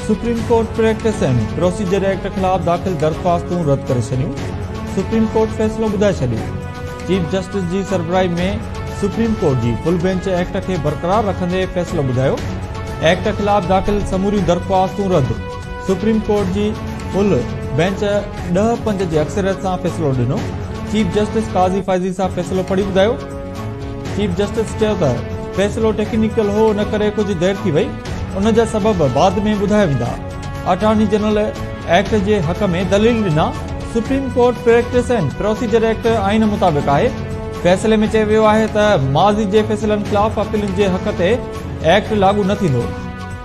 Supreme court practice and procedure act खिलाफ दाख़िल दरख़्वास्तूं रद्द करे छॾियूं। सुप्रीम कोर्ट फ़ैसिलो ॿुधाए छॾियो। चीफ जस्टिस जी सरबराही में सुप्रीम कोर्ट जी फुल बेंच एक्ट खे बरक़रार रखंदे फ़ैसिलो ॿुधायो। एक्ट खिलाफ दाख़िल समूरियूं दरख़्वास्तूं रद्द। सुप्रीम कोर्ट जी फुल बेंच 10-5 जी अक्सरियत सां फ़ैसिलो ॾिनो। चीफ जस्टिस काज़ी फ़ाइज़ी सां फ़ैसिलो पढ़ी ॿुधायो। चीफ जस्टिस चयो त फ़ैसिलो टेक्निकल हो, इन करे कुझु देर थी वई, उन जा सबब बाद में ॿुधाया वेंदा। अटॉर्नी जनरल एक्ट जे हक़ में दलील ॾिना। Supreme court practice and procedure act आइन मुताबिक़ आहे। फ़ैसिले में चयो वियो आहे त माज़ी जे फ़ैसिलनि ख़िलाफ़ अपीलनि जे हक़ ते एक्ट लागू न थींदो।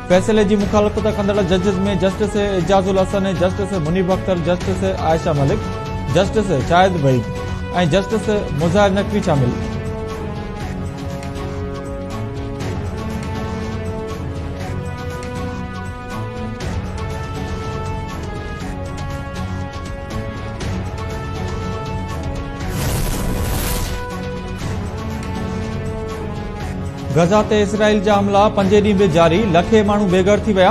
फ़ैसिले जी मुखालफ़त कंदड़ जजिस में justice Ijazul Hassan, justice Munib Akhtar, justice Ayesha Malik, justice Shahid Waheed ऐं जस्टिस मुज़ाहिर नक़वी शामिल। गज़ा ते इसराइल जा हमला 5 ॾींहं बि जारी, लखे माण्हू बेघर थी विया।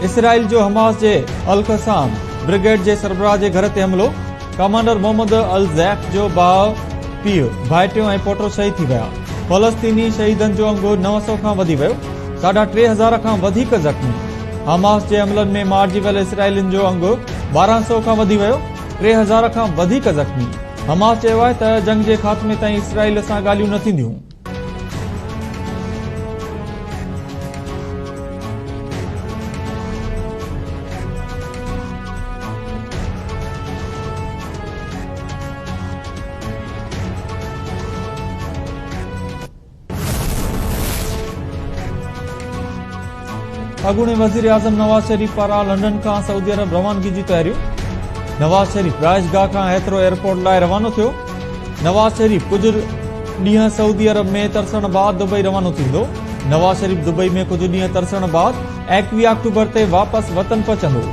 इसराइल जो हमास जे अल-क़साम ब्रिगेड जे सरबराह जे घर ते हमलो। कमांडर मोहम्मद अल-ज़ैफ जो भाउ, पीउ, भाइटियो ऐं पोटो शहीद थी विया। फ़लस्तीनी शहीदनि जो अंगु 900 खां वधी वियो। 3,500 खां वधीक ज़ख़्मी। हमास जे हमलनि में मारिजी वियल इसराइलियुनि जो अंगु 1200 खां वधी वियो। 3000 खां वधीक ज़ख़्मी। हमास चयो आहे त जंग जे ख़ात्मे ताईं इसराइल सां ॻाल्हियूं न थींदियूं। अॻूणे वज़ीर आज़म नवाज़ शरीफ़ पारां लंडन खां सऊदी अरब रवानगी जी तयारियूं। नवाज़ शरीफ़ राजगाह खां हेथरो एयरपोर्ट लाइ रवानो थियो। नवाज़ शरीफ़ कुझु ॾींहं सऊदी अरब में तरसण बाद दुबई रवानो थींदो। नवाज़ शरीफ़ दुबई में कुझु ॾींहं तरसण बाद 21 अक्टूबर ते वापसि वतन पहुचंदो।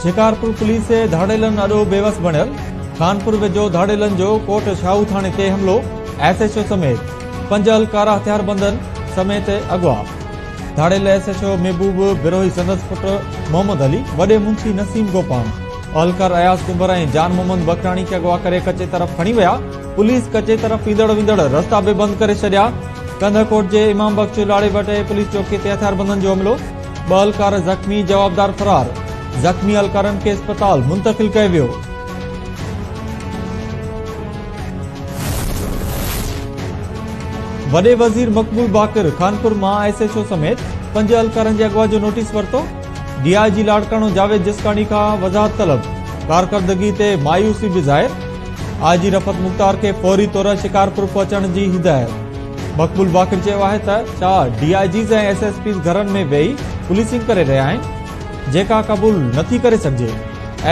शिकारपुर पुलिस धाड़ेलनि अॾो बेवस बणियल। खानपुर वेझो धाड़ेलनि जो कोट शाहू थाणे ते हमलो। SHO समेत 5 अलकारा हथियारबंदनि समेत अगवा। धाड़ेल SHO महबूब बिरोही संदसि पुट मोहम्मद अली, वॾे मुंशी नसीम गोपान, अलकार अयाज़ कुंबर ऐं जान मोहम्मद बकराणी खे अगवा करे कचे तरफ़ खणी विया। पुलिस कचे तरफ़ ईंदड़ वेंदड़ रस्ता बि बंदि करे छॾिया। कंधकोट जे इमाम बख्श लाड़े वटि पुलिस चौकी ते हथियारबंदनि जो हमलो। 2 अलकार ज़ख़्मी, जवाबदार फरार। ज़ख़्मी अलकारनि खे अस्पताल मुंतक़िल कयो वियो। वॾे वज़ीर मक़बूल बाक़िर खानपुर मां SHO समेत 5 अलकारनि जे अगवा जो नोटिस वरितो। DIG लाड़काणो जावेद जिसकानी खां वज़ाहत तलब। कारकर्दगी ते मायूसी बि ज़ाहिर। IG रफ़त मुख़्तार खे फौरी तौर शिकारपुर पहुचण जी हिदायत। मक़बूल बाक़िर चयो आहे त छा DIGs ऐं SSPs घरनि में वेही पुलिसिंग करे रहिया आहिनि, जेका क़बूल नथी करे सघिजे।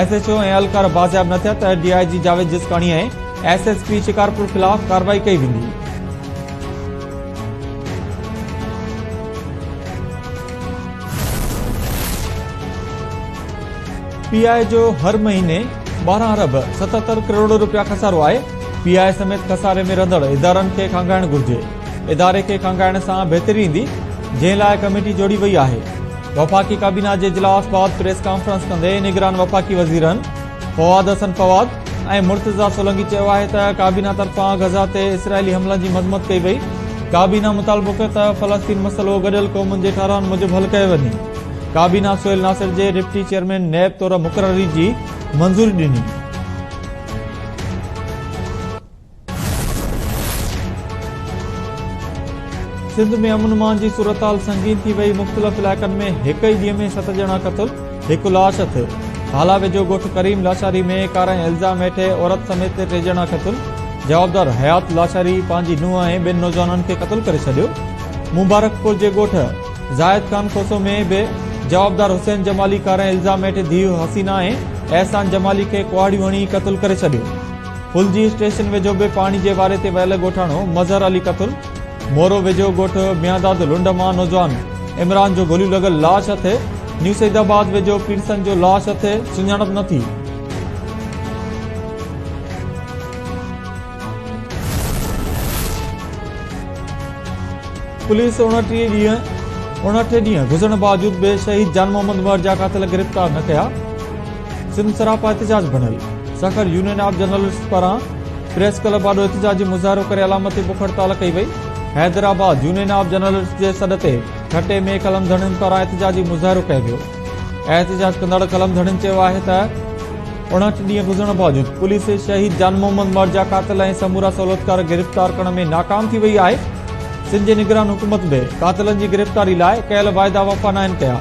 SHO ऐं अलकार बाज़ियाब न थिया त DIG जावेद जिसकानी ऐं SSP शिकारपुर ख़िलाफ़ कार्रवाई कई वेंदी। PI जो हर महीने 12 अरब 77 करोड़ रुपया खसारो आहे। PI समेत खसारे में रहंदड़ इदारनि खे खंगाइण घुर्जे। इदारे खे खंगाइण सां बहितरी ईंदी, जंहिं लाइ कमेटी जोड़ी वई आहे। वफ़ाक़ी काबीना जे इजलास बाद प्रेस कॉन्फ्रेंस कंदे निगरान वफ़ाक़ी वज़ीरनि फवाद हसन फवाद ऐं मुर्तज़ा सोलंकी चयो आहे त काबीना तरफ़ां गज़ा ते इसराइली हमलनि जी मज़म्मत कई वई। काबीना मुतालबो कयो त फ़लस्तीन मसइलो गॾियल क़ौमुनि जे ठाराहुनि मूजिबि हल कयो वञे। काबीना सोहेल नासिर जे डिप्टी चेयरमैन नैब तौर मुक़ररी जी मंज़ूरी ॾिनी। सिंध में अमन मान जी सूरत-हाल संगीन थी वही। मुख़्तलिफ़ इलाइक़नि में हिक ई ॾींहं में 7 ॼणा क़त्ल, 1 लाश हथ। हाला वेझो ॻोठ करीम लाशारी में कारा इल्ज़ाम हेठि औरत समेत 3 ॼणा क़त्ल। जवाबदार हयात लाशारी पंहिंजी नुंहुं ऐं 2 नौजवाननि खे क़त्ल करे छॾियो। मुबारकपुर जे ॻोठ ज़ाहिद खान खोसो में बि जवाबदार हुसैन जमाली कारा इल्ज़ाम हेठि धीउ हसीना ऐं एहसान जमाली खे कुहाड़ियूं हणी क़त्ल करे छॾियो। फुलजी स्टेशन वेझो बि पाणी जे वारे ते वियल ॻोठाणो मज़हर अली क़त्ल। मोरो वेझो ॻोठ मियांदाद लुंड मां नौजवान इमरान जो गोलियूं लॻल लाश हथ। न्यू सईदाबाद वेझो पीरसन जो लाश हथ, सुञाणप न थी। पुलिस 59 ॾींहं गुज़रण बावजूद बि शहीद जान मोहम्मद मर जा कातिल गिरफ़्तार न कया। सिंध सरापा एहतजाज बनल। सखर यूनियन ऑफ जर्नलिस्ट पारां प्रेस क्लब आॾो एहतजाजी मुज़ाहिरो करे अलामती बुख हड़ताल कई वई। हैदराबाद यूनियन ऑफ जर्नलिस्ट जे सॾ ते ठटे में कलमधड़नि पारां एहतजाजी मुज़ाहिरो कयो वियो। एहतजाज कंदड़ कलमधड़नि चयो आहे त 59 ॾींहं गुज़रण बावजूद पुलिस शहीद जान मोहम्मद मर जा कातिल ऐं समूरा सहूलियतकार गिरफ़्तार करण में नाकाम थी वई आहे। सिंध जे निगरान हुकूमत बि कातिलनि जी गिरफ़्तारी लाइ कयल वाइदा वफ़ा न आहिनि कया।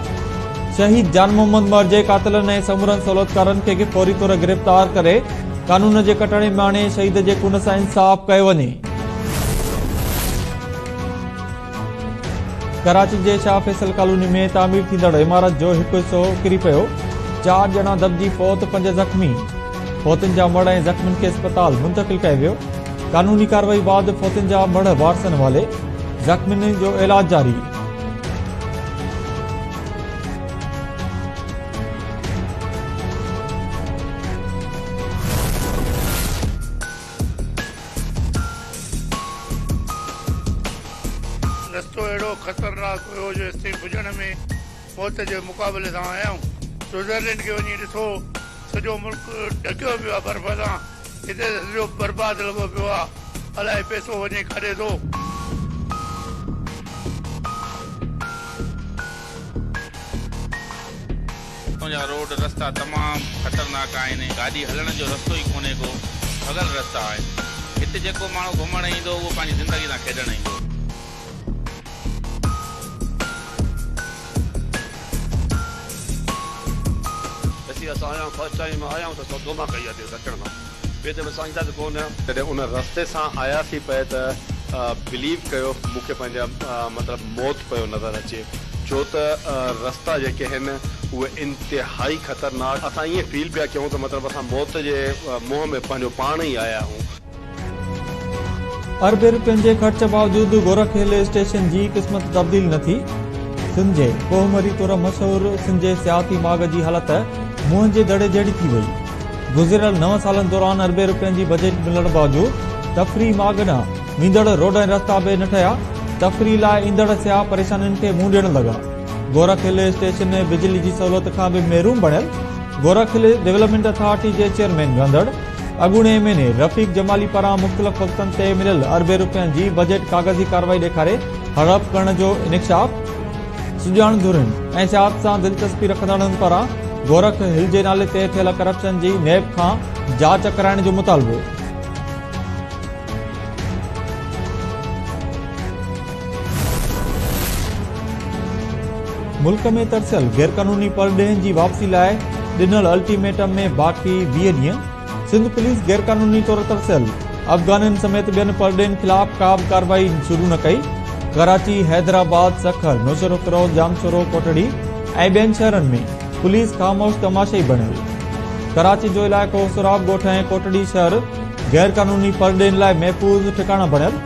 शहीद जान मोहम्मद मर जे कातिलनि ऐं समूरनि सहूलियतकारनि खे फौरी तौर गिरफ़्तार करे कानून जे कटणे में आणे शहीद जे खून सां इंसाफ़ कयो वञे। कराची जे शाह फैसल कॉलोनी में तामीर थींदड़ इमारत जो हिकु हिसो किरी पियो। 4 ॼणा दॿिजी फौत, 5 ज़ख़्मी। फौतनि जा मड़ ऐं ज़ख़्मियुनि खे अस्पताल मुंतक़िल कयो वियो। कानूनी कार्रवाई बाद फौतनि जा मड़ वारसनि हवाले, ज़ख़्मियुनि जो इलाज जारी। रस्तो अहिड़ो ख़तरनाक हुयो जो हिते पुॼण में मौत जे मुक़ाबले सां आया आहियूं। स्विट्ज़रलैंड खे वञी ॾिसो, सॼो मुल्क ढकियो पियो आहे बर्फ़ सां। हिते सॼो बर्बाद लॻो पियो आहे, अलाए पैसो वञे काॾे थो। रोड रस्ता तमाम ख़तरनाक आहिनि। गाॾी हलण जो रस्तो ई कोन्हे को, भॻल रस्ता आहिनि। हिते जेको माण्हू घुमण ईंदो उहो पंहिंजी ज़िंदगी सां खेॾण ईंदो। असां आया फर्स्ट टाइम आया त सौदो मां कई आहे दक्षिण मां ॿिए दफ़े साईंदा त कोन जॾहिं उन रस्ते सां आयासीं पए त बिलीव कयो मूंखे पंहिंजा मतिलबु मौत पियो नज़र अचे, छो त रस्ता जेके आहिनि उहे इंतिहाई ख़तरनाक। असां ईअं फील पिया कयूं त मतिलबु असां मौत जे मुंहं में पंहिंजो पाण ई आया आहियूं। अरबे रुपयनि जे ख़र्च बावजूद गोरख हिल स्टेशन जी क़िस्मत तब्दील न थी। सिंध जे कोहमरी तौर मशहूरु सिंध जे सियाती माग जी हालत मुंहं जे दड़े जहिड़ी थी वई। गुज़िरियल 9 सालनि दौरान अरबे रुपयनि जी बजट मिलण बावजूद तफ़री माग ॾांहुं वेंदड़ रोड ऐं रस्ता बि न ठहिया। तफ़री लाइ ईंदड़ सियाह परेशानियुनि खे मुंहुं ॾियण लॻा। गोरख हिल स्टेशन बिजली जी सहूलियत खां बि महरूम बणियल। गोरख हिल डेवलपमेंट अथॉरिटी जे चेयरमैन रहंदड़ अॻूणे महीने रफ़ीक जमाली पारां मुख़्तलिफ़ वक़्तनि ते मिलियल अरबे रुपयनि जी बजट कागज़ी कार्रवाई ॾेखारे हड़प करण जो इंकशाफ। सुञाण धुरनि ऐं सियाहत सां दिलचस्पी रखंदड़नि पारां गोरख हिल जे नाले ते थियल करप्शन जी नैब खां जांच कराइण जो मुतालबो। मुल्क में तरसियल गैरकानूनी परॾेहनि जी वापसी लाइ ॾिनल अल्टीमेटम में बाक़ी 20 ॾींहं। सिंध पुलिस गैरकानूनी तौर तरसियल अफगाननि समेत ॿियनि परॾेहनि ख़िलाफ़ का बि कार्रवाई शुरू न कई। कराची, हैदराबाद, सखर, नौशरो फिरोज, जामशोरो, कोटड़ी ऐं ॿियनि शहरनि में पुलिस ख़ामोश तमाशे ई बणियल। कराची जो इलाइक़ो सुराब ॻोठ ऐं कोटड़ी शहर गैरकानूनी परॾेहनि लाइ महफ़ूज़ ठिकाणा बणियल।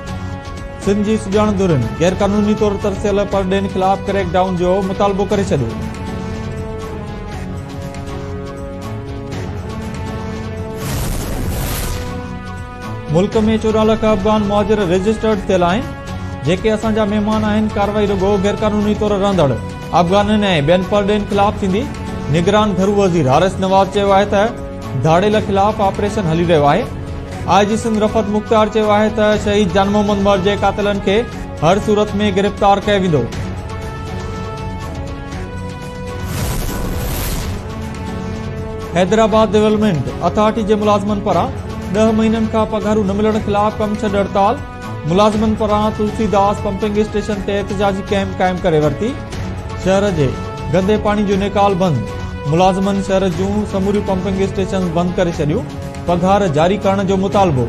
सिंध जी सुञाण धुरनि गैरकानूनी तौर तरसियल परॾेहनि ख़िलाफ़ क्रैकडाउन जो मुतालबो करे छॾियो। मुल्क में 14 लाख अफगान मुहाजिर रजिस्टर्ड थियल आहिनि जेके असांजा महिमान आहिनि। कार्रवाई रुगो गैरकानूनी तौर रहंदड़ अफगाननि ऐं ॿियनि परॾेहनि ख़िलाफ़ थींदी। निगरान घरू वज़ीर हारिस नवाज़ चयो आहे त धाड़ेल ख़िलाफ़ ऑपरेशन हली रहियो आहे। आईजी सिंध रफ़त मुख़्तार चयो आहे त शहीद जान मोहम्मद मर जे कातिलनि खे हर सूरत में गिरफ़्तार कयो वेंदो। हैदराबाद डेवलपमेंट अथॉरिटी जे मुलाज़िमनि पारां 10 महीननि खां पघारूं न मिलण खिलाफ कम छॾ हड़ताल। मुलाज़िमनि पारां तुलसीदास पंपिंग स्टेशन ते एहतिजाजी कैंप क़ाइम करे वरिती। शहर जे गंदे पाणी जो निकाल बंद। मुलाज़िमनि शहर जूं समूरियूं पंपिंग स्टेशन बंद करे छॾियूं। पघार जारी करण जो मुतालबो।